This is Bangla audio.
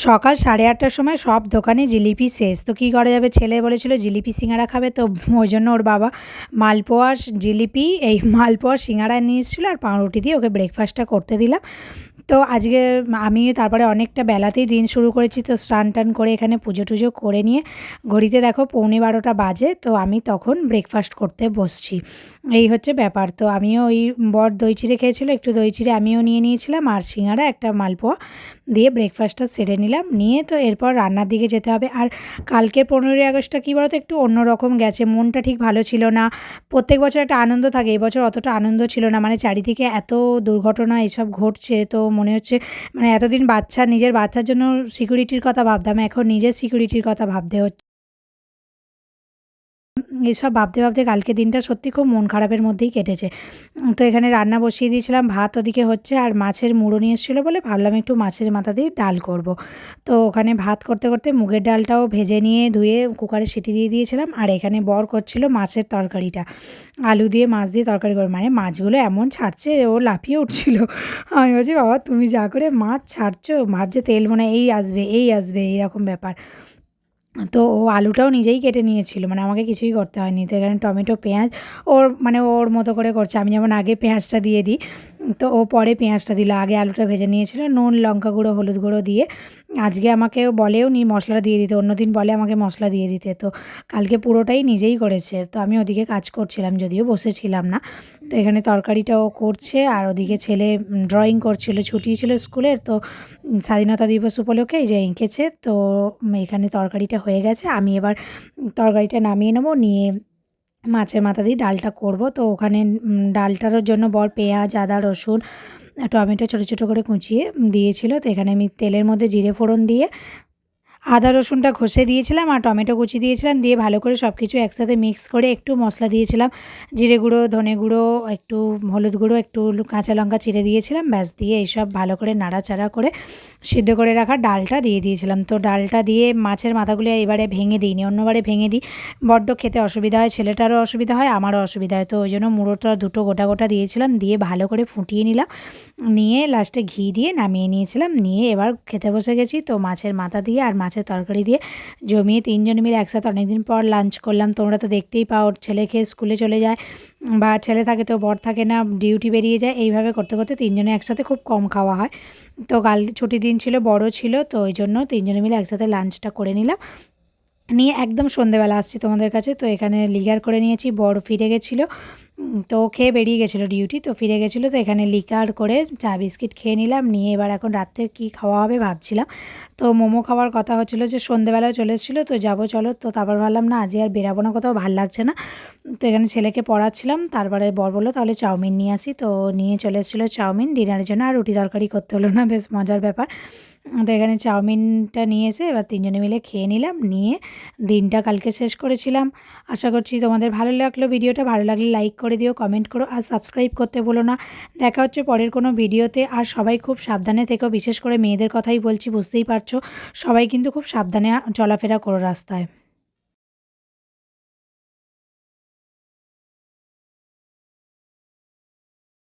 সকাল 8:30টার সময় সব দোকানে জিলিপি শেষ। তো কী করা যাবে? ছেলে বলেছিল জিলিপি সিঙ্গারা খাবে, তো ওই জন্য ওর বাবা মালপোয়া, জিলিপি, এই মালপোয়া সিঙ্গারা নিয়ে এসেছিলো আর পাউরুটি দিয়ে ওকে ব্রেকফাস্টটা করতে দিলাম। তো আজকে আমি তারপরে অনেকটা বেলাতেই দিন শুরু করেছি, তো স্নান টান করে এখানে পুজো টুজো করে নিয়ে ঘড়িতে দেখো 11:45 বাজে, তো আমি তখন ব্রেকফাস্ট করতে বসছি। এই হচ্ছে ব্যাপার। তো আমিও ওই বর দই চিড়ে খেয়েছিলো, একটু দই চিড়ে আমিও নিয়ে নিয়েছিলাম আর সিঙ্গারা একটা মালপোয়া দিয়ে ব্রেকফাস্টটা সেরে নিলাম। নিয়ে তো এরপর রান্নার দিকে যেতে হবে। আর কালকের 15ই আগস্টটা কী বলতো একটু অন্যরকম গেছে, মনটা ঠিক ভালো ছিল না। প্রত্যেক বছর একটা আনন্দ থাকে, এবছর অতটা আনন্দ ছিল না, মানে চারিদিকে এত দুর্ঘটনা এসব ঘটছে, তো মনে হচ্ছে মানে এতদিন নিজের বাচ্চার জন্য সিকিউরিটির কথা ভাবতাম, এখন নিজের সিকিউরিটির কথা ভাবতে হচ্ছে। এসব ভাবতে ভাবতে কালকের দিনটা সত্যি খুব মন খারাপের মধ্যেই কেটেছে। তো এখানে রান্না বসিয়ে দিয়েছিলাম, ভাত ওদিকে হচ্ছে আর মাছের মুড়ো নিয়ে এসেছিলো বলে ভাবলাম একটু মাছের মাথা দিয়ে ডাল করব। তো ওখানে ভাত করতে করতে মুগের ডালটাও ভেজে নিয়ে ধুয়ে কুকারে সিটি দিয়ে দিয়েছিলাম। আর এখানে বর করছিল মাছের তরকারিটা, আলু দিয়ে মাছ দিয়ে তরকারি করে, মানে মাছগুলো এমন ছাড়ছে ও লাফিয়ে উঠছিল। আমি বলছি বাবা তুমি যা করে মাছ ছাড়ছো, ভাবছে তেল মনে হয় এই আসবে এইরকম ব্যাপার। তো ও আলুটাও নিজেই কেটে নিয়েছিল, মানে আমাকে কিছুই করতে হয়নি। তো এখানে টমেটো, পেঁয়াজ ওর মতো করে করছে। আমি যেমন আগে পেঁয়াজটা দিয়ে দিই, তো ও পরে পেঁয়াজটা দিল, আগে আলুটা ভেজে নিয়েছিল নুন, লঙ্কা গুঁড়ো, হলুদ গুঁড়ো দিয়ে। আজকে আমাকে বলেও নি মশলাটা দিয়ে দিতে, অন্যদিন বলে আমাকে মশলা দিয়ে দিতে, তো কালকে পুরোটাই নিজেই করেছে। তো আমি ওদিকে কাজ করছিলাম, যদিও বসেছিলাম না। তো এখানে তরকারিটাও করছে আর ওদিকে ছেলে ড্রয়িং করছিল, ছুটি ছিল স্কুলের, তো স্বাধীনতা দিবস উপলক্ষে এই যে এঁকেছে। তো এখানে তরকারিটা হয়ে গেছে, আমি এবার তরকারিটা নামিয়ে নেবো, নিয়ে মাছের মাথা দিয়ে ডালটা করব। তো ওখানে ডালটার জন্য বর পেঁয়াজ, আদা, রসুন, টমেটো ছোটো ছোটো করে কুচিয়ে দিয়েছিল। তো এখানে আমি তেলের মধ্যে জিরে ফোড়ন দিয়ে আদা রসুনটা ঘষে দিয়েছিলাম আর টমেটো কুচি দিয়েছিলাম, দিয়ে ভালো করে সব কিছু একসাথে মিক্স করে একটু মশলা দিয়েছিলাম, জিরে গুঁড়ো, ধনে গুঁড়ো, একটু হলুদ গুঁড়ো, একটু কাঁচা লঙ্কা চিড়ে দিয়েছিলাম, ব্যাস দিয়ে এইসব ভালো করে নাড়াচাড়া করে সিদ্ধ করে রাখা ডালটা দিয়ে দিয়েছিলাম। তো ডালটা দিয়ে মাছের মাথাগুলো এবারে ভেঙে দিইনি, অন্যবারে ভেঙে দিই, বড্ড খেতে অসুবিধা হয়, ছেলেটারও অসুবিধা হয়, আমারও অসুবিধা হয়। তো ওই জন্য মুড়োটা দুটো গোটা গোটা দিয়েছিলাম, দিয়ে ভালো করে ফুটিয়ে নিলাম, নিয়ে লাস্টে ঘি দিয়ে নামিয়ে নিয়েছিলাম। নিয়ে এবার খেতে বসে গেছি। তো মাছের মাথা দিয়ে আর মাছের তরকারি দিয়ে জমিয়ে তিনজনে মিলে একসাথে অনেকদিন পর লাঞ্চ করলাম। তোমরা তো দেখতেই পাও, ছেলে খেয়ে স্কুলে চলে যায়, বা ছেলে থাকে তো বর থাকে না, ডিউটি বেরিয়ে যায়, এইভাবে করতে করতে তিনজনে একসাথে খুব কম খাওয়া হয়। তো কাল ছুটির দিন ছিল, বড় ছিল, তো ওই জন্য তিনজনে মিলে একসাথে লাঞ্চটা করে নিলাম, নিয়ে একদম সন্ধেবেলা আসছি তোমাদের কাছে। তো এখানে লিকার করে নিয়েছি, বর ফিরে গেছিলো, তো খেয়ে বেরিয়ে গেছিলো ডিউটি, তো ফিরে গেছিলো, তো এখানে লিকার করে চা বিস্কিট খেয়ে নিলাম। নিয়ে এবার এখন রাত্রে কী খাওয়া হবে ভাবছিলাম। তো মোমো খাওয়ার কথা হচ্ছিলো, যে সন্ধেবেলায় চলে এসেছিলো, তো যাবো চলো, তো তারপর ভাবলাম না আজকে আর বেরাবো না, কোথাও ভাল লাগছে না। তো এখানে ছেলেকে পড়াচ্ছিলাম, তারপরে বর বললো তাহলে চাউমিন নিয়ে আসি, তো নিয়ে চলে এসেছিলো চাউমিন ডিনারের জন্য, আর রুটি তরকারি করতে হলো না, বেশ মজার ব্যাপার। তো এখানে চাউমিনটা নিয়ে এসে এবার তিনজনে মিলে খেয়ে নিলাম, নিয়ে দিনটা কালকে শেষ করেছিলাম। আশা করছি তোমাদের ভালো লাগলো ভিডিওটা, ভালো লাগলে লাইক করে দিও, কমেন্ট করো আর সাবস্ক্রাইব করতে বলো না। দেখা হচ্ছে পরের কোনো ভিডিওতে। আর সবাই খুব সাবধানে থেকো, বিশেষ করে মেয়েদের কথাই বলছি, বুঝতেই পারছো, সবাই কিন্তু খুব সাবধানে চলাফেরা করো রাস্তায়।